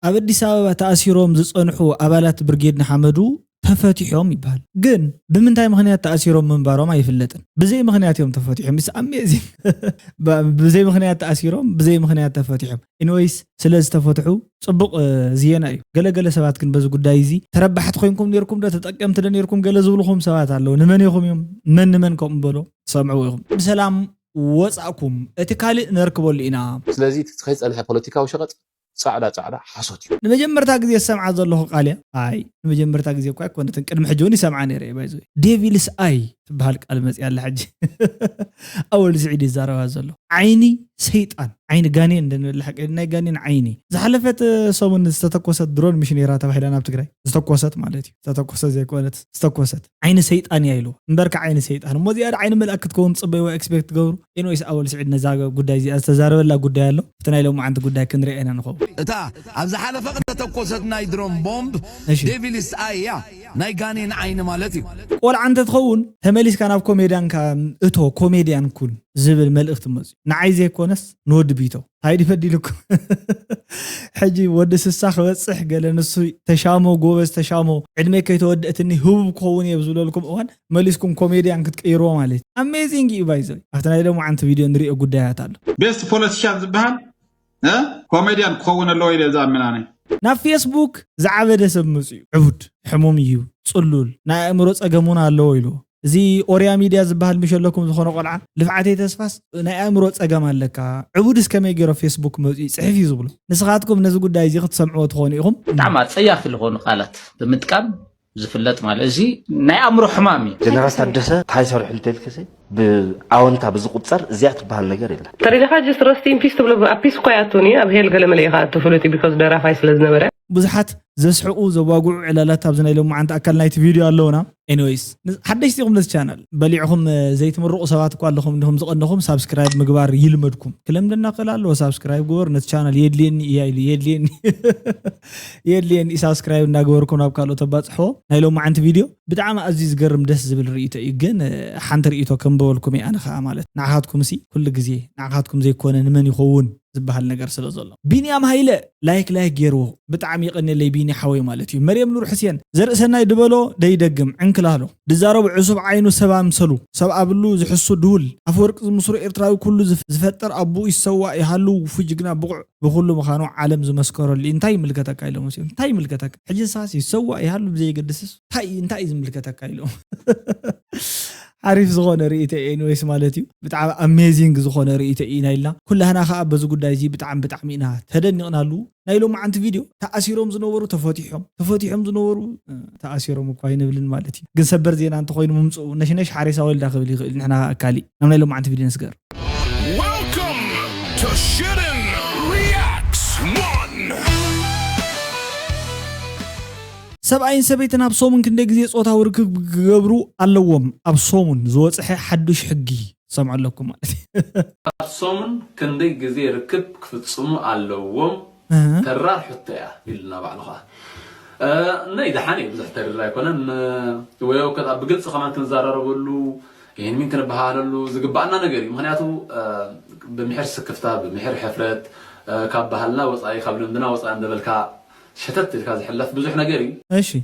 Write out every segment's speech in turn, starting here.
أبدي سبب تأثيرهم زصنحو أبالات برجيدنا حمدو تفتيحهم يبهل جن بمنتهي مخنيات تأثيرهم من بارو ما يفلتن بزي مخنياتهم تفتيحهم بس أميزين بزي مخنيات تأثيرهم بزي مخنيات تفتيحهم إنويس سلز تفتحوا صبق زينا قال سبات كن بزو قدايزي تربحت خوينكم نيركم دا تتقمت نيركم قال زولكم سبات علو نمن يخم يوم منكم بلو سمعوهم بسلام وصعكم اتكالي نركبوا لينا سلازي تتخيص أنها بوليتيكا وشغط صعدة حصوتي نمجمرتا غزي سمع زلو قاليا اي نمجمرتا غزي كو كنت قدم حجوني سمعاني ري بايزو ديفيلس اي تبهال قال مص يالا حج اول زعيد زاروا زلو عيني سيطان عين غاني اندن الحق ناي غانين عيني زحلفت سومن استتكوست درون مشنيرا تبهلنا بتግራይ استتكوست مالتي استتكوست زي كونت استتكوست عين سيطان يايلو انبرك عين سيطان مودي عين ملأكت كون صبي واكسبكت غورو انويس اول سعيد نزاغ غداي زي استزاربلا غداي الله فتنايلو ما عند غداي كنرينا نخو اتا ابز حلفه تتكوست ناي درون بومب ديفيلس ايا ناي غانين عين مالتي ولا عند تخون تمليس كان اب كوميديان كان اتو كوميديان كون زبل ملأخت مز نعايز يكونس نود بيتو هايدي فديلكم حجي ودس الساخ وصح قال نسو تشامو غوبس تشامو عدمي كيتودتني هو كون يبزلوا لكم اون مليسكم كوميديان كتقيروا مالت اميزنج يبايزو افتنا دمو عند فيديو نريو غدايات الله بيست بوليتيشن زبهان كوميديان كون الله الى زامناني نا فيسبوك زعبده سمصي عبود حموم يو صلول نا امرو صقمونا الله يلو زي اوريا ميديا زبهال مشلكم زخونه قلعه لفعتي تسفاس نا امرو صقم عليكا عبود اسكمي غيرو فيسبوك مصي صحفي زبلو نسخاتكم نز غداي زي تسمعوا تخونيكم طعما صياف لهون قالت بمتقام زفلت مال ازي ناي امرو حمامي جنرال تدسه تاي سرح التلكسي باونتا بزقصر زيات بحال ነገር የለ تريدها جست رستين بيست بلو ابيس كوياتوني ابهل قلمليها تفلتي بيكوز دارا فايس لزنبره بزحات زسحقو زواغو علالات ابزنا لهم عند اكل نايت فيديو اللونا انويس حدشتيكم لس channel بليعهم زي تمرقوا سبات كو اللهم انهم زقنهم سبسكرايب مغبار يلمدكم كلام دنا قلالو سبسكرايب غور نت channel يدلين سبسكرايب ناغوركم ابكالو تبصحو نايلهم عند فيديو بتعام عزيز قرم دس زبل ريته يجن حنت ريته كم بولكم انا خا مالت نعهاتكم سي كل غزي نعهاتكم زي كون من يخون زبحال ነገር ስለዘሎ ቢኒያም ሃይለ ላይክ ገይሩ በጣም ይቀነ ለይ ቢኒ ሓወይ ማለት እዩ መርየም ኑር ሕስየን ዘርእሰናይ ድበሎ ደይደግም ዕንክላሎ ድዛረብ ዕሱብ ዓይኑ ሰባ ምሰሉ ሰብ ኣብሉ ዝሕሱ ድውል አፈወርቅ ዝምስሩ ኤርትራዊ ኩሉ ዝፈጠር አቡ ይሰዋ ይሃሉ ፍጅግና ብቁዕ በኩሉ መኻኑ ዓለም ዝመስከረሉ እንታይ ምልከተካ ኢሎም ሲም እንታይ ምልከተካ ሕጂ ሳስ ይሰዋ ይሃሉ ብዘይገድስስ እንታይ ዝምልከተካ ኢሎም عارف زغون رئيته انويس مالتي بتاع اميزنج زغون رئيته اينايلا كلنا خا بزو غداي زي بتاع مينا تدنقنالو نايلو مع انت فيديو تاثيرهم زنورو تفاتيحهم زنورو تاثيرهم كاين بلن مالتي ግን ሰበር ዜና እንተ ኮይኑ ምምጹ ነሽነሽ ሓሪሳ ወልዳ ክብል ይኽእል ንሕና አካሊ ናይሎ مع انت فيديو نسገር Welcome to Shitten Reacts 1 ሰብአይን ሰበይትን ኣብ ሶሙን ክንደ ግዜ ጾታው ርክብ ገብሩ ኣለዎም ኣብ ሶሙን ዝወጽሐ ሓዱሽ ሕጊ ሰምዓለኩም ማለት ኣብ ሶሙን ክንደ ግዜ ርክብ ክፍጽሙ ኣለዎም ተራር ሕተያ ኢልና ባዕልኻ ናይ ደሓኒ ብዙሕ ተራር ኣይኮነን ወይው ከታ ብግልጽ ከማን ክንዛረረበሉ ይሄን ምን ክንበሃለሉ ዝግባእና ነገር እዩ ምክንያቱ ብምሕር ስክፍታ ብምሕር ሕፍረት ካብ ባህልና ወጻኢ ካብ ልምድና ወጻኢ እንደበልካ شتت الكاز حلف بزح نجاري ماشي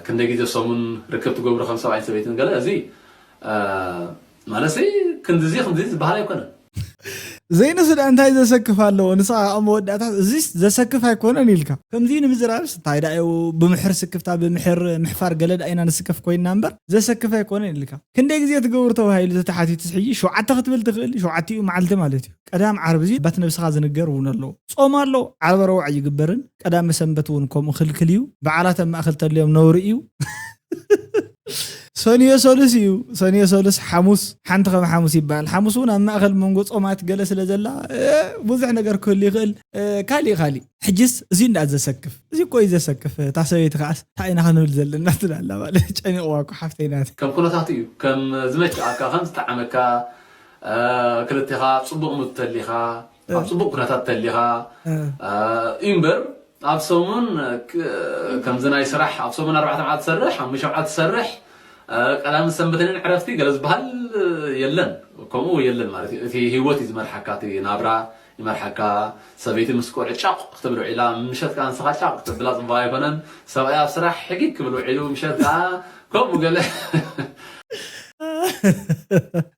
كنا جيت الصومن ركبت جبر 75 سبيتين قال زي ما نسي كنت زي بحالي كنا زي نسد انت اذا سكف الله نصا ام ودات زيس ذا سكف هيكون انيلكا كم زين مزرابس تايدا بمحر سكفتا بمحر محفار قلد اين نسكف كوين نمبر ذا سكف هيكون انيلكا كنده غزي تغورتو هايل تحاتي تسحي شو عتختبل تخيل شو عتي معلت مالتي قدام عرب زي بات نفسها زنجر ونلو صومالو عرب روع يغبرن قدام سنبتونكم خلكليو بعالات ما اخلت اليوم نوريو سونيا سولس حموس حنت خم حموس يبال حموسون اما اخل منغو صومات جلس لزلا بوزح نجر كل يخل خالي حجس زين دا زسكف زي كوي زسكف تحسبيت خاص تاينا خنول زلنا تلا مالك ጨኒ واكو حفتينات كم كلاتاتيو كم زمت اكا خمس تعمكا كلتها صبق متليها صبق كناتات تليها امبر ابسومن كم زنا يسرح ابسومن 4 ساعات تسرح 5 ساعات تسرح كلام سنبتين عرفتي جلس بهال يلن كمو يلن مالتي في هيوتي زمر حكاتي نابرا يمرحكا سبيت مسكور عشاق اختبروا علا مشات كان سخاشاق تبلا صباي فنن سبايا بصراحة حقيق كبلوا علو مشات كم وقال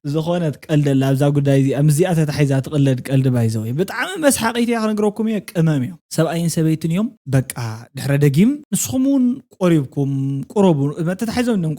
زخونت قلد لابزا ጉዳይ እዚ امزيات تحيزا تقلد قلد بايزوي بጣዕሚ መስሓቂት ያ ክነግረኩም እየ ቅመም እዮም ሰብኣይን ሰበይትን እዮም በቃ ድሕረ ደጊም ንስኹሙን ቆሪብኩም ቁረቡ ተታሒዞም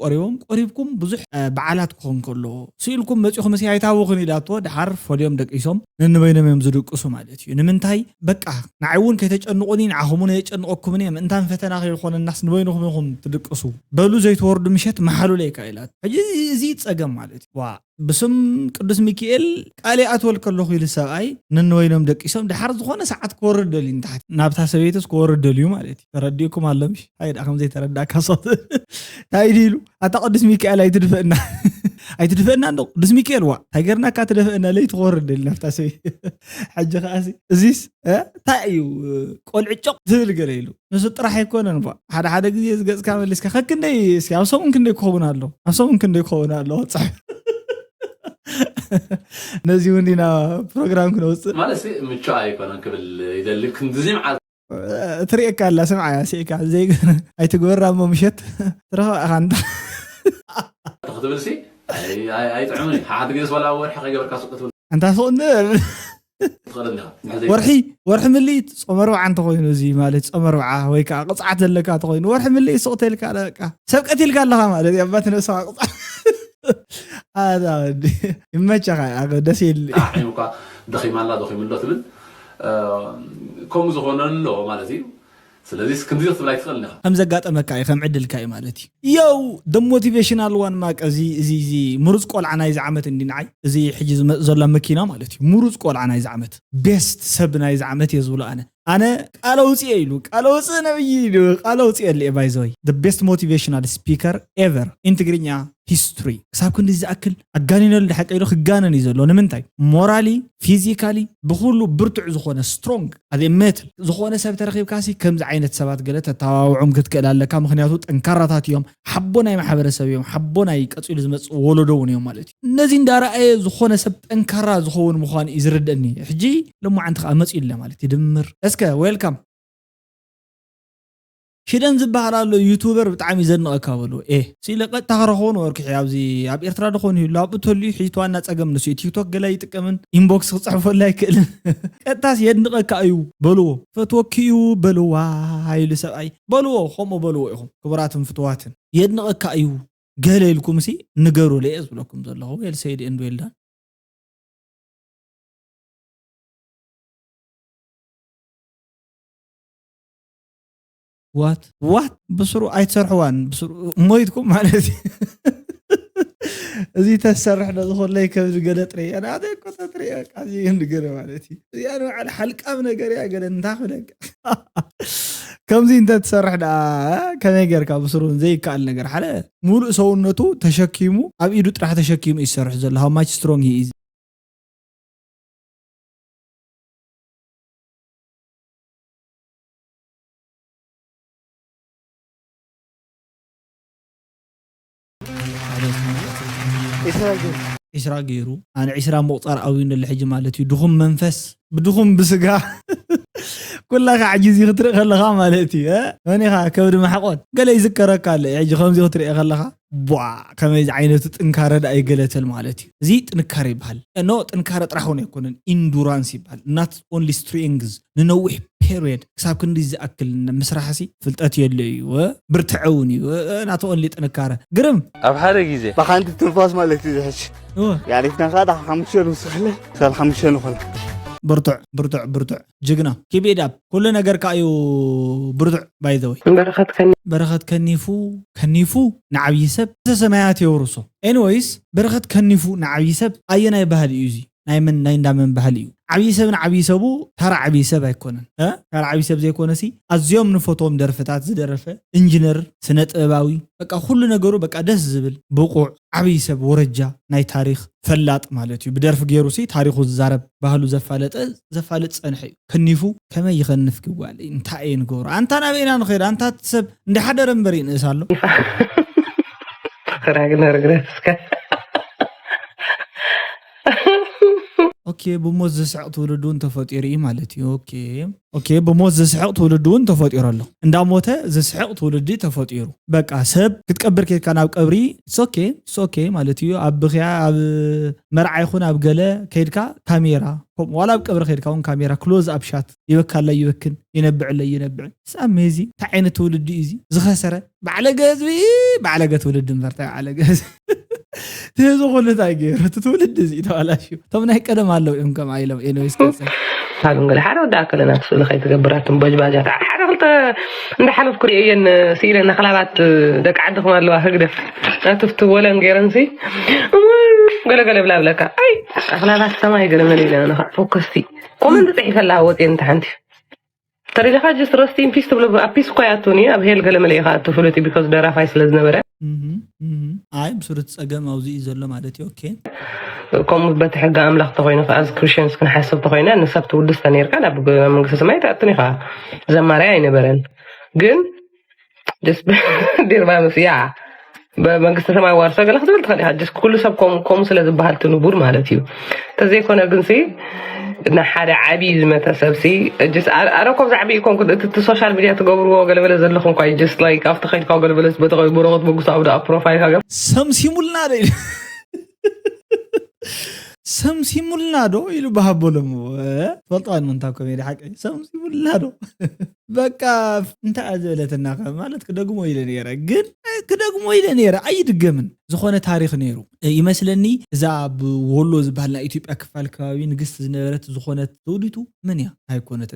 ቆሪብኩም ብዙሕ በዓላት ክኾን ከሎ ሲልኩም መፂኹም መሲ ኣይታወኹን ኢላቶ ድሓር ፎልዮም ደቂሶም ንንበይኖም እዮም ዝድቅሱ ማለት እዩ ንምንታይ በቃ ንዓይውን ከይተጨንቁኒ ንዓኹሙን የጨንቆኩምን እዮም እንታን ፈተና ከይኾነ ናስ ንበይንኹም ኢኹም ትድቅሱ በሉ ዘይትወርዱ ምሸት መሓሉ ለይካ ኢላት ሕጂ እዚ ፀገም ማለት ዋ بسم قدس ميكائيل قالي اتول كلو خيل سباي ننوينم دقيسم دحر زخونه ساعات كورد دلين تحت نابتا سبيتس كورد دليو مالتي ترديكم علمش هاي اخم زي تردا كاسوت تايديلو اتا قدس ميكائيل ايتدفنا ايتدفنا ندو قدس ميكائيل وا هاجرنا كاتدفنا لي تورد دل نابتا سبي حج خاسي ازيس تايو قلعچق تل غليلو نس طرح يكونن با حدا غزي زغص كاملس كخكندي سياوسون كندي كونالو اسون كندي كونالو صح نزي وندينا بروجرام كنوص مالسي مچو ايكون قبل يدلك ندزي مع طريقك لا سمع يا سيك زي اي تغورا ممشت ترى انت تاخذ سي اي طعمني حد قيس ولا ورح قبل كاسقط انت صون ورح مليت صمروا عن تخوينو زي مالت صمروا ويكا قصعت لك تخوين ورح مليت صوت لك على سبقت لك الله مالت يا باتنا سوا هذا يمشي دسيل عينك دخي مالا دخي من لو تبل كم زغونن لو مالتي ስለዚህ እስክንድር ትብላይ ትፈልና ከም ዘጋጠመካ ከም ዕድልካ ማለቲ ያው ደ ሞቲቬሽናል ዋን ማቅ እዚ ሙሩጽ ቆልዓናይ ዝዓመት እንዲናይ እዚ ሕጂ ዘሎ መኪና ማለቲ ሙሩጽ ቆልዓናይ ዝዓመት ቤስት ሰብናይ ዝዓመት የዝብሉ አነ ቃለውጽ ይሉ ቃለውጽ ነብይ ቃለውጽ የለ ባይዘይ the best motivational speaker ever in ትግርኛ history ሳብ ክንዲ ዝአክል አጋኒነል ለሐቀይሎ ክጋነን ይዘሎ ንምንታይ ሞራሊ ፊዚካሊ ብሁሉ ብርቱዕ ዝኾነ ስትሮንግ አዚ ሜታል ዝኾነ ሰብ ተረኺብካሲ ከምዚ ዓይነት ሰባት ገለ ተታዋውዑም ክትከላለካ ምክንያቱ ጠንካራታት እዮም ሓቦናይ ማሕበረሰብ እዮም ሓቦናይ ቀጽሉ ዝመጽ ወለዶውን እዮም ማለት እነዚ እንዳራአየ ዝኾነ ሰብ ጠንካራ ዝኾውን ምዃን ይዝርደኒ ሕጂ ለሙዓንተ መጽ ይለ ማለት ይድምር እስከ ዌልካም ሽደን ዝበሃላሉ ዩቲዩበር ብጣዕሚ ዘንቀካ በሉ ሲለቀጥ ታረኾን ወርክ ያብዚ ኣብ ኤርትራ ደኾን ይላብ ተሊ ሒቷና ጸገም ንሱ ቲክቶክ ገላ ይጥቀምን ኢንቦክስ ክጽሕፈላይ ክእልን ቀጣስ የድንቀካ እዩ በሉ ፈትወክዩ በሉዋ ሃይል ሰብኣይ በሉዎ ኸሞ በሉዎ ኢኹም ክብራትን ፍትዋትን የድንቀካ እዩ ገለ ኢልኩም ሲ ንገሩ ለየዝ ብለኩም ዘለኹ ኤል ሰይድ እንዱ ይልዳ what بسرو ايتسرحوان بسرو مويتكم مالتي ازي تسرح دخل لي كبد قلطري انا هذا كنت تري قازي ندغر مالتي يعني على حلقه بنغير يا قال انت خلق كم زي انت تسرح دا كم يغيرك بسرو زي قال ነገር حاله ሙሉ ሰውነቱ ተሸኪሙ ኣብ ኢዱ ጥራሕ ተሸኪሙ ይሰርሕ ዘሎ how much strong he is إسراء غيرو أنا إسراء مقطار أوين الحج مالتي دخم منفس بدخم بسقا كلها عجيزي خطرق خلقها مالتي هاني خا كبر محقود قال يذكرك قال يجي خمسي خطرق خلقها بوا كما عينه تنكار دا اي غلتل مالتي زي تنكار يبحال انو تنكار طرحون يكونن اندورانس يبحال not only strings ننوح period حساب كندي زاكل مسرحسي فلطات يلي و برتعوني not only تنكار قرم اب حدا غيزه بخانت تنفاس مالتي زحش يعني تنخاد 5 وسخله سال 5 نخل برتع جقنا كيبيد اب كل ነገር ካዩ برتع باي ذا وي برخت كنيفو نعبي سب سمايات يورسو anyways برخت كنيفو نعبي سب اينا يبهل يوزي نايمن نايندامن بهل يو عبي سبو ترى عبي سب يكونن ترى عبي سب زي كونسي ازيوم نفوتوم درفتات زدرفه انجينير سنه طباوي بقى كل ነገሩ በቃ ደስ ዝብል بقوع عبي سب ورجا ناي تاريخ فلاط مالتي بدرف غيروسي تاريخو زارب ባህሉ ዘፋለጥ ጸንሐ ከኒፉ ከመይ ይኸንፍ ግዋል እንታይ ንጎር አንተ ናበይና ንኸይድ አንተ ሰብ እንደ ሓደ ረምበሪ ንእሳሎ راجل رجلسك اوكي بموت زسعق تولدون تفطيري مالتي اوكي بموت زسعق تولدون تفطير الله اندا موته زسعق تولدي تفطيرو بقى سب كتقبر كيد كان اب قبري اوكي مالتي اب بخيا اب مرعى يخون اب غله كيدكا كاميرا ولا اب قبر كيدكا اون كاميرا كلوز اب شات يبكال يبكن ينبع ساميزي تعين تولدي ايزي زخسره بعلى تولد مرتا على غز تهزو خلت ايغير تولد زي توالاشو طبنا يقدم الله يمكم عيلم انه يسكس هذا قال حدا وداك لنا تسول خي تقبراتم بجباجات حدا قلت عند حلف كوريين سيرنا خلابات دك عندكم الله هقدف لا تفتو ولا نغيرنسي قال بلا بلاك اي خلابات سما يقلنا لي انا فوكسي ومن تحي فلا وطي انت عندي ترى لك جست رستين بيست بلا ابيس قياتوني اب هيل قال ملي خاطر فلوتي بيكوز دارا فايس لزنبره اي بصوره صقم اوزي زله مالتي اوكي كم بتحق املاح تخوينا فاز كريستيانز كن حسب تخوينا نسبت ودست نير كان اب منغس سمايت اتني خا زماري ينبرن جن جس دير ما مسيا بمنغس سماي وارسا قال خدل تخلي جس كل سب كوم سلا زبحال تنبور مالتي تزي كنا جنسي نحر عبي زمتا سبسي جس اراكم زعبي كون كنت السوشيال ميديا تقبروا قال بلا زلخم كاي جس لايك افتخيل قال بلا بتغي بروت بغص ابدا بروفايل هاga سمسيمولنا دي سمسيمولنا دو يلو بحبولم فلطان من تاكو ميدي حقي سمسيمولنا دو بقى انت ازلتنا ማለት ከደግሞ ይለ ነረ ግን ከደግሞ ይለ ነረ አይድገምን ዝኾነ ታሪክ ነይሩ ይመስለኒ እዛ ወሎ ዝበሃል ኢትዮጵያ ክፋል ከባቢ ንግስት ዝነበረት ዝኾነ ተውዲቱ መንያ አይኮነት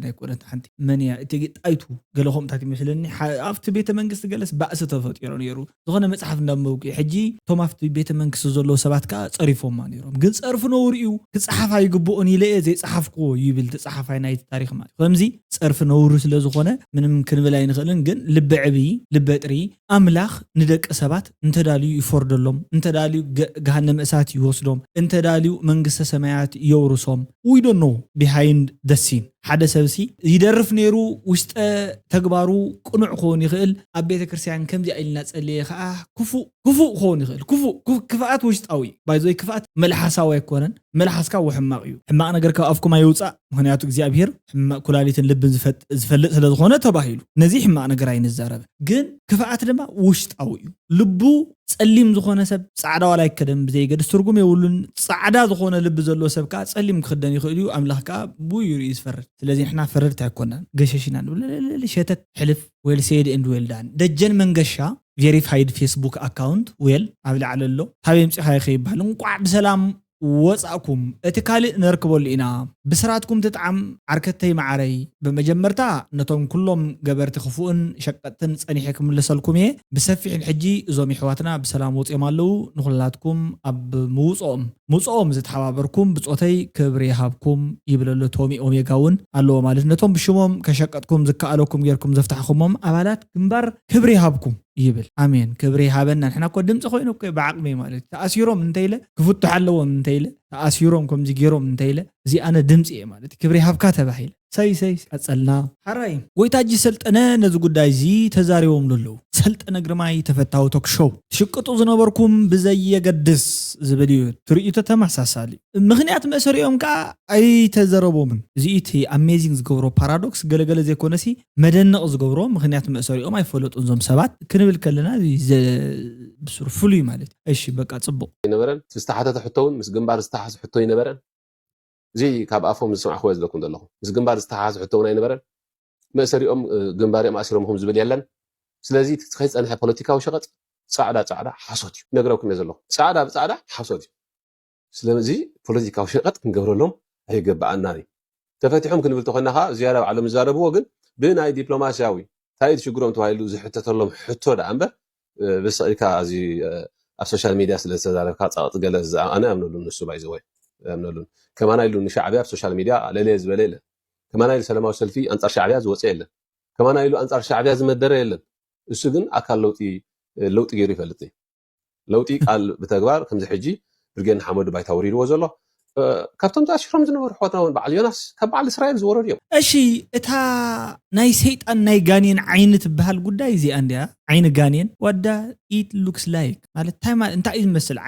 ሓንቲ መንያ እትግ ጣይቱ ገለኹም ታት ይመስለኒ ኣብቲ ቤተ መንግስት ገለስ ባእስ ተፈጥሮ ነይሩ ዝኾነ መጽሐፍ እንደምውቂ ሕጂ ቶም ኣብቲ ቤተ መንግስት ዘሎ ሰባት ካ ጸሪፎም ነይሮም ግን ጸርፍ ነው ርዩ ክጽሐፋ ይግቦን ይለ ዘይጽሐፍኮ ይብል ተጽሐፋይ ናይ ታሪክ ማለት ከምዚ ጸርፍ ነው ስለ ዝኾነ ምንም ክንብል አይንኸልን ግን ልበ ዕቢ ልበ ጥሪ አምላኽ ንደቀ ሰባት እንተዳልዩ ይፎርደሎም እንተዳልዩ ገሃነም እሳት ይወስዶም እንተዳልዩ መንግስተ ሰማያት ይወርሶም we don't know behind the scene ሓደ ሰብሲ ይደርፍ ነይሩ ውስጥ ተግባሩ ቁኑዕ ኾን ይኽእል ኣብ ቤተ ክርስቲያን ከምዚ አይልና ጸልየ ኸአ ክፉ ኾን ይኽእል ክፋኣት ውሽጣዊ ባይዞይ ክፋኣት መልሓሳዊ አይኮነን መልሓስካ ወሕማቅ እዩ ሕማቅ ነገር ካብ ኣፍኩም ኣይውፃእ ምክንያቱ እግዚአብሔር ኩላሊትን ልብን ዝፈልጥ ስለ ዝኾነ ተባሂሉ ነዚ ሕማቅ ነገር አይንዛረብ ግን ክፋኣት ድማ ውሽጣዊ እዩ ልቡ ጸሊም ዝኾነ ሰብ ጻዕዳ ዋላ ይከደም ብዘይገድስ ትርጉም የውሉን ጻዕዳ ዝኾነ ልብ ዘሎ ሰብካ ጸሊም ክደን ይኽእል እዩ ኣምላኽካ ቡዩሪ ይስፈርድ ስለዚህ احنا فررت አይኮናን ገሸሽና ለሸተት ሕልፍ ዌል ሴድ ኤንድ ዌል ዳን ደጀን መንገሻ ቬሪፋይድ ፌስቡክ አካውንት ዌል ኣብላ ዓለሎ ታበም ጽሓይ ኸይባል እንቋዕ በሰላም ወጻኩም እትካሊ ነርክቦል ኢና ብስራትኩም ተጣም ዓርከተይ ማዓረይ በመጀመርታ ነቶም ኩሎም ገበርቲ ክፉኡን ሸቀጥን ጸኒሕኩም ለሰልኩም ብሰፊሕን ሕጂ እዞም ይሕዋትና በሰላም ወጽኦም ኣለው ንኹላትኩም ኣብ ሙጾም ዝተሓባበርኩም ብጾተይ ክብሪ ሃብኩም ይብለሉ ቶሚ ኦሜጋውን ኣለው ማለት ነቶም ብሽሞም ከሸቀጥኩም ዝከኣለኩም ጌርኩም ዘፍታሕኩሞም አባላት ግንባር ክብሪ ሃብኩም ይብል አሜን ክብሪ ሃበና ንሕና ኮ ድምጽ ኮይኖ ኮ ባዕቅሜ ማለት ተኣሲሮም እንተይለ ክፍቱ ሓለዎም እንተይለ ተኣሲሮም ከምዚ ጌሮም እንተይለ እዚ ኣነ ድምጽ ማለት ክብሪ ሃብካ ተባሂለ ሰይ ቀጸልና ሓራይ ጎይታጂ ሰልጠነ ነዚ ጉዳይ እዚ ተዛሪቦም ለለው ሰልጠነ ግርማይ ተፈታው ቶክ ሾው ሽቅጡ ዝነበርኩም ብዘየገድስ ዝብልዩ ትርኢቶ ተመሳሳሊ ምኽንያት መሰሪኦም ካ አይ ተዘረቦምን እዚ እቲ አሜዚንግ ዝገብሮ ፓራዶክስ ገለገለ ዘይኮነሲ መደነቕ ዝገብሮ ምኽንያት መሰሪኦም አይፈለጡን ዞም ሰባት ክንብል ከለና ብሱር ፍሉይ ማለት እሺ በቃ ጽቡቅ ይነበረን ዝተሓተተ ሕቶውን ምስ ግንባር ዝተሓሰ ሕቶ ይነበረን زي كاب أفهم نسمع أخوة زلكم دلهم بس جنبار استحاز حتونا ينبرن ما سريهم جنبار ما أسيرهم هم زبل يلن سلازي تتخيز أنها بوليتيكا وشغط صعدة حصوتي نقرأكم يزلهم صعدة حصوتي سلازي بوليتيكا وشغط نقول لهم هي جب عناري تفتحهم كن بلتقناها زيارة على مزارب وجن بيناي دبلوماسياوي تايد شجرهم توهيلو زي حتى تلهم حتى دعمه بس إيكا زي السوشيال ميديا سلسلة زارب كات جلز أنا أمنو لهم السباعي زوي أمنو لهم كمان قالوا إن شعبية في السوشيال ميديا ليلة بليلة كمان قالوا سلام وسلفي أنصار شعبية زوجيلة كمان قالوا أنصار شعبية زي ما دريلة السجن أكل لوتي جري فلتي لوتي قال بتجبار كم زي حجي برجين حمود بيتورير وزله ካብቶም ተኣሽሮም ዝነበሩ ኣሕዋትና እውን በዓል ዮናስ ካብ በዓል እስራኤል ዝወረዱ እዮም እሺ እታ ናይ ሰይጣን ናይ ጋኔን ዓይኒ ትበሃል ጉዳይ እዚኣ እንድያ ዓይኒ ጋኔን ዋዳ ኢት ሉክስ ላይክ ማለት እንታይ እዩ ዝመስል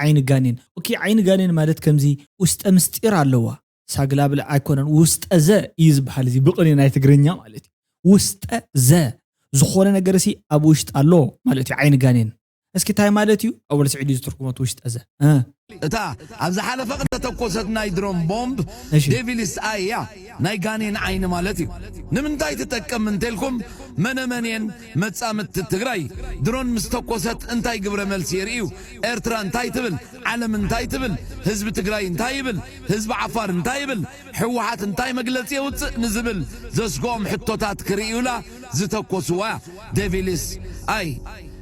ዓይኒ ጋኔን ኦኬ ዓይኒ ጋኔን ማለት ከምዚ ውስጠ ምስጢር ኣለዋ ሳግላ ብላ ኣይኮነን ውስጠ ዘ እዩ ዝበሃል እዚ ብቕኒ ናይ ትግርኛ ማለት እዩ ውስጠ ዘ ዝኾነ ነገር ሲ ኣብ ውሽጥ ኣሎ ማለት እዩ ዓይኒ ጋኔን እስኪ እንታይ ማለት እዩ ኣወል ስዒድ ዝትርጉመት ውሽጠ ዘ እታ ኣብ ዝሓለፈ ተተኮሰት ናይ ድሮን ቦምብ ዴቪልስ ኣያ ናይ ጋኔን ዓይኒ ማለት እዩ ንምንታይ ትጠቀም እንተልኩም መነመንየን መጻምት ትግራይ ድሮን ምስ ተኮሰት እንታይ ግብረ መልሲ የርእዩ ኤርትራ እንታይ ትብል ዓለም እንታይ ትብል ህዝቢ ትግራይ እንታይ ይብል ህዝቢ ዓፋር እንታይ ይብል ሕወሓት እንታይ መግለፂ የውፅእ ንዝብል ዘስጎም ሕቶታት ክርእዩላ ዝተኮስዋ ዴቪልስ ኣይ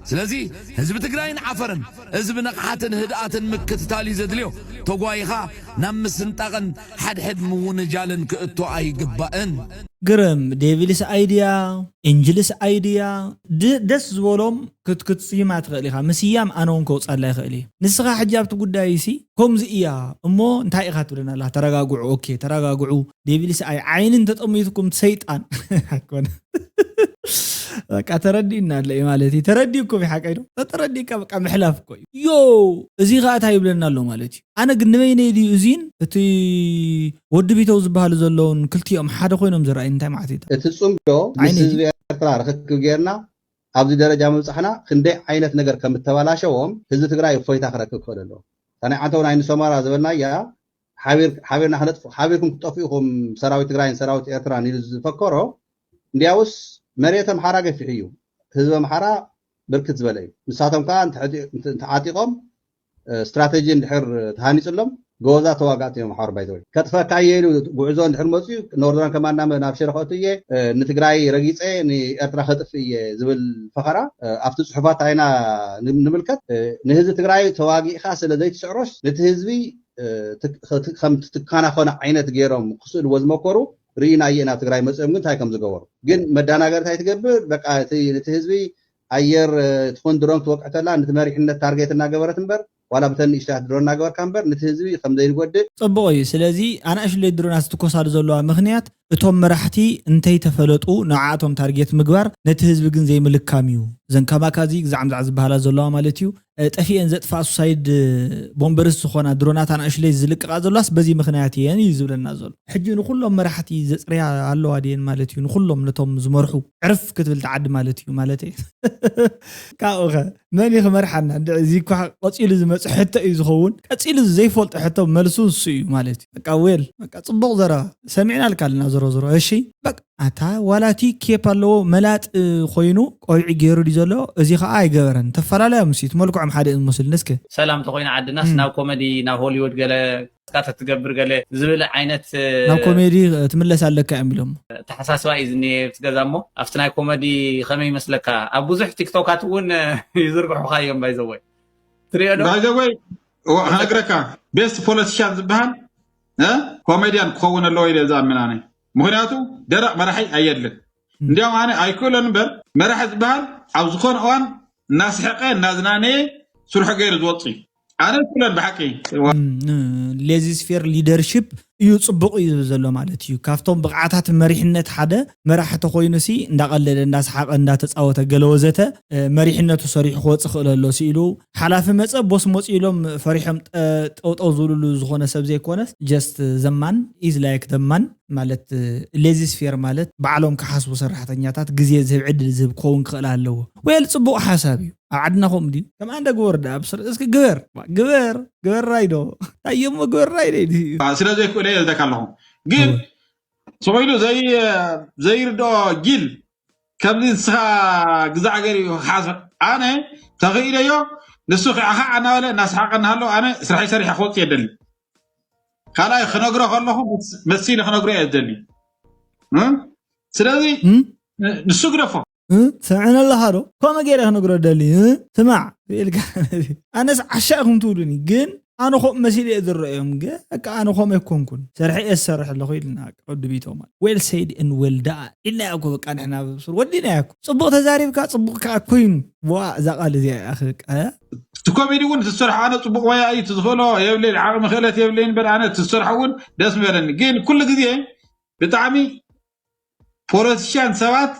ስለዚ ህዝቢ ትግራይን ዓፈርን ህዝቢ ነቕሓትን ህድኣትን ምክትታል እዩ ዘድልዮ ተጓይኻ ናብ ምስንጣቕን ሓድሕድ ምውንጃልን ክእቶ ኣይግባእን ግርም ዴቪልስ ኣይድያ ኤንጅልስ ኣይድያ ደስ ዝበሎም ክትፅይማ ትኽእል ኢኻ ምስያም ኣነ እውን ከውፃላ ይኽእል እዩ ንስኻ ሕጂ ኣብቲ ጉዳይ ሲ ከምዚ እያ እሞ እንታይ ኢኻ ትብለና ኣላ ተረጋግዑ ኦኬ ተረጋግዑ ዴቪልስ ኣይ ዓይንን ተጠሚትኩም ሰይጣን ኣይኮነ በቃ ተረዲና አለ ማለት ተረዲኩም ይሓቀይዶ ተረዲካ በቃ ምሕላፍ ቆይ ዮ እዚ ጋታ ይብለና ኣሎ ማለት ኣነ ግን ንበይነ ዲ እዚን እቲ ወዲ ቢተው ዝበሃሉ ዘለውን ክልቲኦም ሓደ ኮይኖም ዝረአይ እንታይ ማለት እዩ እቲ ጽምዶ ምስ ህዝቢ ኤርትራ ርክክብ ጌርና ኣብዚ ደረጃ ምብፃሕና ክንደይ ዓይነት ነገር ከም ተበላሸዎም ህዝቢ ትግራይ እፎይታ ክረክብ ክእል ኣሎ ታናይ ዓንተው ናይ ሰማራ ዝበልና ያ ሓቢርና ክነጥፉ ሓቢርኩም ክጠፍኡኩም ሰራዊት ትግራይን ሰራዊት ኤርትራን ኢሉ ዝፈከሮ እንዲያውስ መሬቶም ሓራ ገፊሕ እዩ ህዝቦም ሓራ ብርክት ዝበለ እዩ ንሳቶም ከዓ ተዓጢቆም ስትራቴጂ እንድሕር ተሃኒፅሎም ጎዛ ተዋጋእቲ እዮም ሓር ባይዘወይ ከጥፈካ የሉ ጉዕዞ እንድሕር መፅኡ ኖርዘርን ከማና ናብ ሽረኸቱ እየ ንትግራይ ረጊፀ ንኤርትራ ከጥፍ እየ ዝብል ፈኸራ ኣብቲ ፅሑፋት አይና ንምልከት ንህዝቢ ትግራይ ተዋጊእኻ ስለ ዘይትስዕሮስ ነቲ ህዝቢ ከም ትካናኸነ ዓይነት ገይሮም ክስእልዎ ዝመከሩ ሪና የና ትግራይ መፅኦም ግን እንታይ ከም ዝገበሩ ግን መዳናገር እንታይ ትገብር በቃ እቲ ህዝቢ ኣየር ትኾን ድሮን ትወቅዕተላ ነቲ መሪሕነት ታርጌት እናገበረት እምበር ዋላ ብተን ኢሽታት ድሮን እናገበር እምበር ነቲ ህዝቢ ከም ዘይንጎድእ ፅቡቅ እዩ ስለዚ ኣናእሽተይ ድሮናት ዝትኮሳሉ ዘለዋ ምክንያት እቶም መራሕቲ እንተይ ተፈለጡ ንዓቶም ታርጌት ምግባር ነቲ ህዝቢ ግን ዘይምልካም እዩ ዘንካማካዚ ግዛዕምዛዕ ዝበሃላ ዘለዋ ማለት እዩ ጠፊአን ዘጥፋእ ሱሳይድ ቦምበርስ ዝኾና ድሮናት ኣናእሽተይ ዝልቅቃ ዘሏስ በዚ ምክንያት እየን እዩ ዝብለና ዘሎ ሕጂ ንኩሎም መራሕቲ ዘፅርያ ኣለዋ ድየን ማለት እዩ ንኩሎም ነቶም ዝመርሑ ዕርፍ ክትብል ተዓዲ ማለት እዩ ማለት እዩ ካብኡኸ መን ይኽመርሓና እዚ እኳ ቀፂሉ ዝመፅእ ሕቶ እዩ ዝኸውን ቀፂሉ ዘይፈልጦ ሕቶ መልሱ ንሱ እዩ ማለት እዩ በቃ ዌል በቃ ፅቡቅ ዘረባ ሰሚዕና ልካልና ዞሮ እሺ በቃ ኣታ ዋላቲ ኬፕ ኣለዎ መላጥ ኮይኑ ቆይዒ ገይሩ ዲ ዘሎ እዚ ከዓ ኣይገበረን ተፈላለዩ ምሲት መልክዖም ሓደ ዝመስል ንስከ ሰላም ተኮይና ዓድናስ ናብ ኮሜዲ ናብ ሆሊውድ ገለ ስካተ ትገብር ገለ ዝብል ዓይነት ናብ ኮሜዲ ትምለስ ኣለካ እዮም ተሓሳስባ እዩ ዝኔ ትገዛሞ ኣብቲ ናይ ኮሜዲ ከመይ ይመስለካ ኣብ ብዙሕ ቲክቶካት እውን ይዝርግሑካ እዮም ባይዘወይ ትሪኦ ዶ ባይዘወይ ሃግረካ ቤስት ፖለቲሽያን ዝበሃል ኮሜዲያን ክኸውን ኣለዎ ኢለ ዝኣምናነ ምክንያቱ ደረቕ መራሒ ኣየድልን እንዲያውም ኣነ ኣይክእሎን እምበር መራሒ ዝበሃል ኣብ ዝኾነ እዋን እናስሕቀ እናዝናነየ ስርሑ ገይሩ ዝወፅእ ኣነ ክእሎን ብሓቂ ሌዚ ስፌር ሊደርሽፕ እዩ ፅቡቅ እዩ ዘሎ ማለት እዩ ካብቶም ብቕዓታት መሪሕነት ሓደ መራሕቲ ኮይኑሲ እንዳቀለለ እንዳስሓቀ እንዳተፃወተ ገለወዘተ መሪሕነቱ ሰሪሑ ክወፅእ ክእል ኣሎ ሲኢሉ ሓላፊ መፀ ቦስ መፂሎም ፈሪሖም ጠውጠው ዝብልሉ ዝኾነ ሰብ ዘይኮነስ ጀስት ዘማን ኢዝ ላይክ ዘማን ማለት ሌዚ ስፌር ማለት ባዕሎም ክሓስቡ ሰራሕተኛታት ግዜ ዝህብ ዕድል ዝህብ ክኸውን ክእል ኣለዎ ወይል ፅቡቅ ሓሳብ እዩ ኣብ ዓድና ከምኡ ድዩ ከም ኣንደ ግበር ዳ ኣብስር እስኪ ግበር ራይዶ ታየሞ ግበር ራይዶ ስለዘይክእለ የልደካ ኣለኹ ግን ስቑኢሉ ዘይርድኦ ጊል ከምዚ ንስኻ ግዛዕ ገይሩ ሓስብ ኣነ ተኽኢለዮ ንሱ ከዓ እናበለ እናስሓቀና ኣሎ ኣነ ስራሕይ ሰሪሐ ክወፅእ የደሊ ካልኣይ ክነግሮ ከለኹ መሲሊ ክነግሮ እየ ዝደሊ ስለዚ ንሱ ግደፎ سمعنا الله هذا كم غير نقرأ دلي سمع أنا عشاقهم تقولوني جن أنا خو مسيلي أدر يوم جا أنا خو ما يكون كون سرحي السرح اللي خويلنا قد بيتهم well said and well done إلا أكو كان إحنا بصور ودينا أكو صبغ تزاري بكا صبغ كوين وا قال زي أخيك تكوميدي ون تسرح أنا صبغ ويا أي تدخله يبلين عقم خلت يبلين بل أنا تسرح ون داس ميرن جين كل جديه بتعمي فورسيان سبات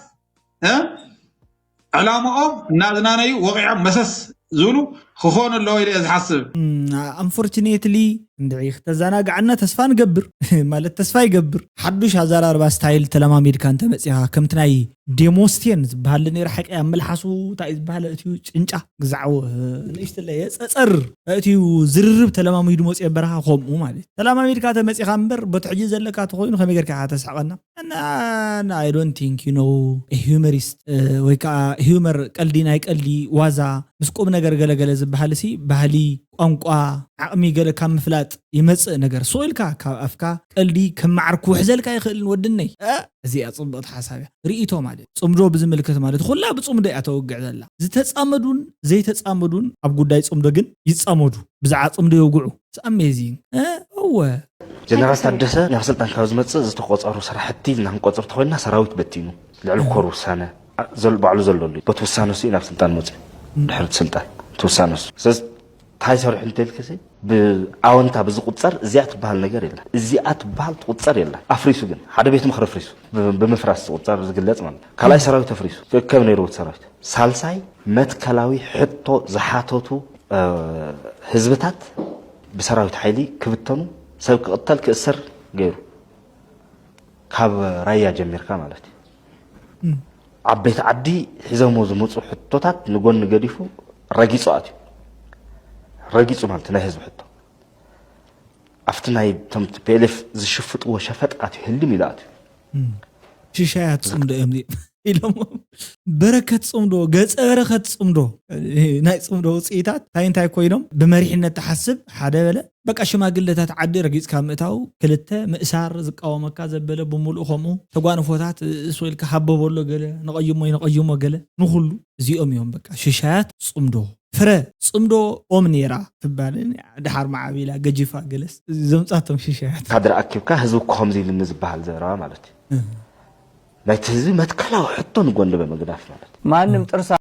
علامة نادناني وقع مسس زولو خخون اللي يريد حسب unfortunately ندعي اختزانا قعدنا تسفى نقبر مالت تسفى يقبر حدوش هزار 4 ستايل تلامامير كان تمسيها كم تناي ديموستين بهالني رح يعمل حاسو تايز بهال اتيو ጭንጫ ግዛው ንእሽት ለየ ጸጸር اتيو ዝርርብ ተለማሚዱ ሞጽ የበረኻ ኾምኡ ማለት ተለማሚድ ካ ተመጽኻ እምበር በትሕጂ ዘለካ ተኾይኑ ከመገርካ ተስዓቀና እና I don't think you know a humorist ወይ ካ humor ቀልዲ ናይ ቀልዲ ዋዛ ምስቆም ነገር ገለገለ ዝበሃል ሲ ባህሊ ቋንቋ ዓቕሚ ገለ ካብ ምፍላጥ ይመጽእ ነገር ሶይልካ ካብ ኣፍካ ቀልዲ ከመዓርኩ ሕዘልካ ይኽእል ወድነይ እዚ ኣጽብቕት ሓሳብያ ርእይቶ ማለት ጽምዶ ብዝምልከት ማለት ኩላ ብጽምዶ ያተወግዕ ዘላ ዝተጻመዱን ዘይተጻመዱን ኣብ ጉዳይ ጽምዶ ግን ይጻመዱ ብዛዓ ጽምዶ ይውግዑ ኣሜዚንግ እወ ጀነራል ታደሰ ናብ ስልጣን ካብ ዝመጽእ ዝተቆጸሩ ስራሕቲ ናብ ቆጽር ተኮይና ሰራዊት በቲኑ ልዕል ኮር ውሳነ ባዕሉ ዘለሉ በተወሳነሱ ናብ ስልጣን መጽእ ድሕሪ ስልጣን ተወሳነሱ ታይሰር ሰሪሕ እንተልከሰ ብኣወንታ ብዝቁጸር እዚያት በሃል ነገር የለን እዚያት በሃል ትቁጸር የለን ኣፍሪሱ ግን ሓደ ቤት ምክሪ ኣፍሪሱ ብምፍራስ ትቁጸር ዝግለጽ ማለት ካልኣይ ሰራዊት ኣፍሪሱ ከም ነይሩ ሰራዊት ሳልሳይ መትከላዊ ሕቶ ዝሓተቱ ህዝብታት ብሰራዊት ሓይሊ ክብተኑ ሰብ ክቅተል ክእሰር ገይሩ ካብ ራያ ጀሚርካ ማለት ዓበይቲ ዓዲ ሒዘሞ ዝመፁ ሕቶታት ንጎን ገዲፉ ረጊጹ ኣትዩ ረጊጹ ማለት ናይ ህዝብ ሕቶ ኣብቲ ናይ ተምት ፒኤልኤፍ ዝሽፍጥዎ ሸፈጥ ኣትዩ ህልም ኢሉ ኣትዩ ሽሻያት ጽምዶ እዮም ኢሎም በረከት ጽምዶ ገጸ በረከት ጽምዶ ናይ ጽምዶ ውጽኢታት እንታይ ኮይኖም ብመሪሕነት ተሓስብ ሓደ በለ በቃ ሽማግለታት ዓዲ ረጊጽካ ምእታው ክልተ ምእሳር ዝቃወመካ ዘበለ ብምሉእ ከምኡ ተጓንፎታት ስወልካ ሓበበሎ ገለ ነቀይሞ ገለ ንኹሉ እዚኦም እዮም በቃ ሽሻያት ጽምዶ ፍረ ጽምዶ ኦም ነራ ትባልን ድሓር ማዓቢላ ገጂፋ ገለስ ዘምጻቶም ሽሻያት ካድር ኣኪብካ ህዝብ ከምዚ ኢልን ዝበሃል ዘረባ ማለት እዩ ናይቲ ህዝቢ መትከላዊ ሕቶ ንጎንዲ በመግዳፍ ማለት ማንም ጥርሳ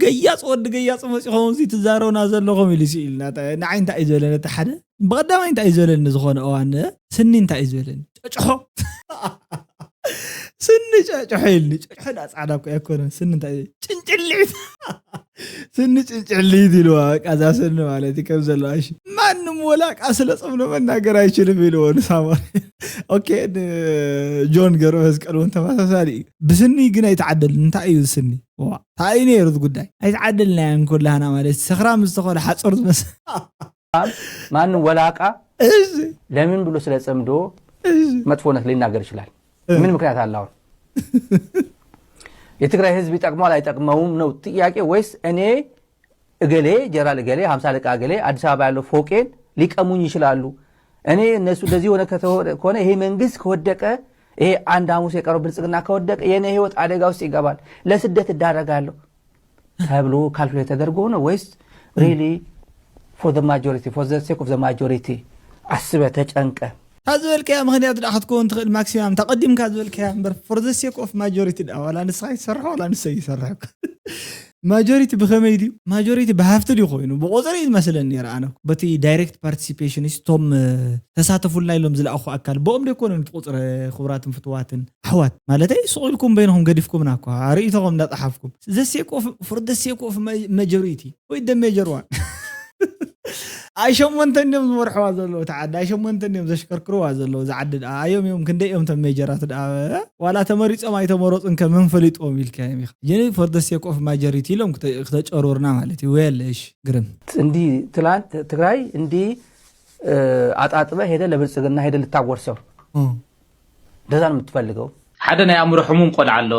ገያጽ ወድ ገያጽ መጽኦም እዚ ትዛረውና ዘለኹም ኢሉ ሲኢልና ንዓይ እንታይ እዩ ዘለነ ሓደ ብቀዳማይ እንታይ እዩ ዘለኒ ዝኾነ እዋን ስኒ እንታይ እዩ ዘለኒ ጨጭሖ ስኒ ጨጭሖ ኢልኒ ጨጭሖ ጻዕዳ እኮ ኣይኮነን ስኒ እንታይ ጭንጭልዒት ስኒ ጭንጭልዒት ኢልዋ ቃዛ ስኒ ማለት ከም ዘለዋሽ ማንም ወላቃ ስለ ጽምዶ መናገር አይችልም ኢልዎ ንሳማር ኦኬ ጆን ገሮ መስቀሉን ተመሳሳሊ ብስኒ ግን አይተዓደል እንታይ እዩ ስኒ ዋ ታይ ነይሩ ጉዳይ አይተዓደልና ያን ኩላና ማለት ሰኽራም ዝተኾነ ሓጽር ዝመስ ማንም ወላቃ ለምን ብሎ ስለ ጽምዶ መጥፎነት ሊናገር ይችላል ምን ምክንያት አለው የትግራይ ህዝብ ይጠቅማል አይጠቅመውም ነው ጥያቄ ወይስ እኔ እገሌ ጀራል እገሌ 50 ለቃ እገሌ አዲስ አበባ ያለው ፎቄን ሊቀሙኝ ይችላሉ እኔ እነሱ እንደዚህ ሆነ ከሆነ ይሄ መንግስት ከወደቀ ይሄ አንድ ሐሙስ የቀረው ብልጽግና ከወደቀ የኔ ህይወት አደጋ ውስጥ ይገባል ለስደት እዳረጋለሁ ተብሎ ካልኩሌት ተደርጎ ነው ወይስ really for the majority for the sake of the majority አስበ ተጨንቀ هذولك يا مغنيات داخدكون تخيل ماكسيمم تقدم كذولك يا امبر فور ذا سيك اوف ماجوريتي ولا نسخ يسرح ولا نسي يسرح ماجوريتي بخميدي ماجوريتي بهافت لي خوينو بقصري مثلا يرانا بتي دايركت بارتيسيبيشن ستوم تساتفوا لنا لهم زل اخو اكل بوم يكون تقصر خبرات فتواتن حوات مالتي سؤالكم بينهم قدفكم ناكو ريتهم نطحفكم ذا سيك اوف فور ذا سيك اوف ماجوريتي ويد ميجر وان አይሸሞንተንም ወርحوا ዘለው ተዓዳ አይሸሞንተንም ዘሽከርክሩ ዘለው ዘዓድድ አዮም يمكن ደም ተመጀራት ዋላ ተመሪጾም አይተመረጹን ከመንፈልጦም ይልከም ይሄ for the sake of majority ሎም ከተጨሮርና ማለት ይወልሽ ግርም እንዲ ትላንት ትግራይ እንዲ አጣጥበ ሄደ ለብልጽግና ሄደ ልታወርሰው ደዛ ነው የምትፈልገው ሓደ ናይ አምሮ ሕሙም ቆልዓሎ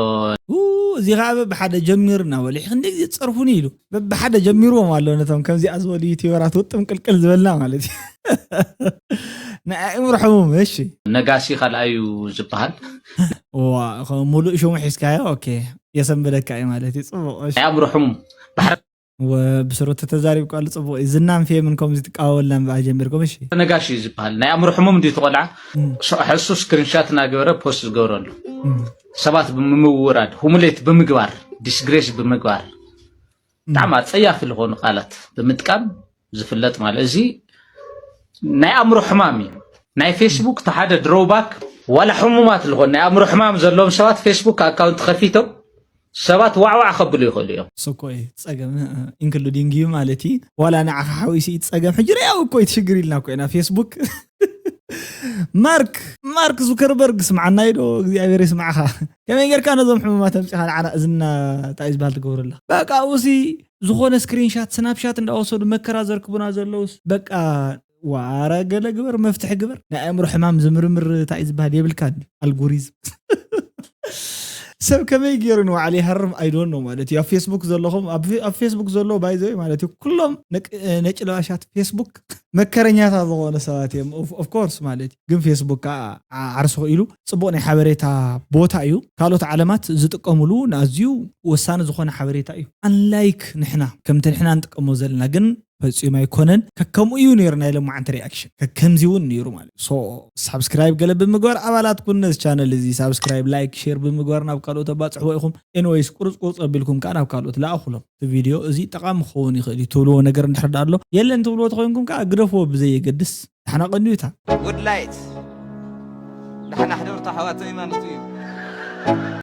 እዚ ጋበ በሓደ ጀሚርና ወሊ ክንዲ ጽርፉኒ ኢሉ በሓደ ጀሚሮም አለው ነቶም ከምዚ አዝወሊ ቲወራት ወጥም ቅልቅል ዝበልና ማለት ናይ አምሮ ሕሙም እሺ ነጋሲ ካልአዩ ዝበሃል ዋ ሙሉ ሹም ሒስካዮ ኦኬ የሰንበለካ ማለት ይጽብቆ ናይ አምሮ ሕሙም وبسروت تزارب قال صبو زنام في منكم تقاولنا بقى جميركم እሺ ነጋሽ ይዝባል ናይ አምሮ ሕሙም እንዴ ተቆልዓ ሕሱ ስክሪንሻት ናገበረ ፖስት ዝገብረሉ ሰባት ብምውራድ ሁሙሌት ብምግባር ዲስግሬስ ብምግባር ጣማ ጸያፍ ለሆኑ ቃላት ብምጥቃም ዝፍለጥ ማለት እዚ ናይ አምሮ ሕማም ናይ ፌስቡክ ተሓደ ድሮባክ ወላ ሕሙማት ለሆኑ ናይ አምሮ ሕማም ዘሎም ሰባት ፌስቡክ አካውንት ከፊተው ሰባት ዋዕዋዕ ከብሉ ይኽእሉ እዮም ሶኮይ ጸገም ኢንክሉዲንግ ዩ ማለቲ ወላ ንዓኻ ሓዊሲ ጸገም ሕጅሪ ያው እኮ ይትሽግር ኢልና ኮይና ፌስቡክ ማርክ ዙከርበርግ ስምዓና ይዶ እግዚአብሔር ይስማዓኻ ከመይ ጌርካ ነዞም ሕሙማት ኣምጪኻ ንዓና እዝና ታይ ዝባል ትገብረላ በቃ ውሲ ዝኾነ ስክሪንሻት ስናፕሻት እንዳወሰዱ መከራ ዘርክቡና ዘለውስ በቃ ዋረ ገለ ግበር መፍትሕ ግበር ናይ ኣእምሮ ሕማም ዝምርምር ታይ ዝባል የብልካ አልጎሪዝም ሰብ ከመይ ጌርኑ ዓሊ ሃርም አይ ዶንት ኖ ማለት ያ ፌስቡክ ዘለኹም ኣብ ፌስቡክ ዘሎ ባይዘይ ማለት ኩሎም ነጭለባሻት ፌስቡክ መከረኛታት ዝኾነ ሰባት እዮም ኦፍ ኮርስ ማለት ግን ፌስቡክ ዓርሶ ኢሉ ጽቡቕ ናይ ሓበሬታ ቦታ እዩ ካልኦት ዓለማት ዝጥቀሙሉ ንኣዝዩ ወሳኒ ዝኾነ ሓበሬታ እዩ አንላይክ ንሕና ከምቲ ንሕና እንጥቀሞ ዘለና ግን ፈጽሞ ኣይኮነን ከከምኡ እዩ ነርና ኢሎም ዓንተ ሪአክሽን ከከምዚውን ነይሩ ማለት ሶ ሰብስክራይብ ገለ ብምግባር አባላት ኩነስ ቻነል እዚ ሰብስክራይብ ላይክ ሼር ብምግባር ናብ ካልኦት ባጽሕዎ ኢኹም ኤኒዌይስ ቁርጽ ኣቢልኩም ካ ናብ ካልኦት ላኣኹሎም ቪድዮ እዚ ጠቃሚ ክኸውን ይኽእል ትብልዎ ነገር እንድሕር ኣሎ የለን ትብልዎ ተኮይንኩም ካ ግደፍዎ ብዘየገድስ ንሕና ቀንዩታ ጉድ ላይት ንሕና ሕድርታ ሓዋተይ ማለት እዩ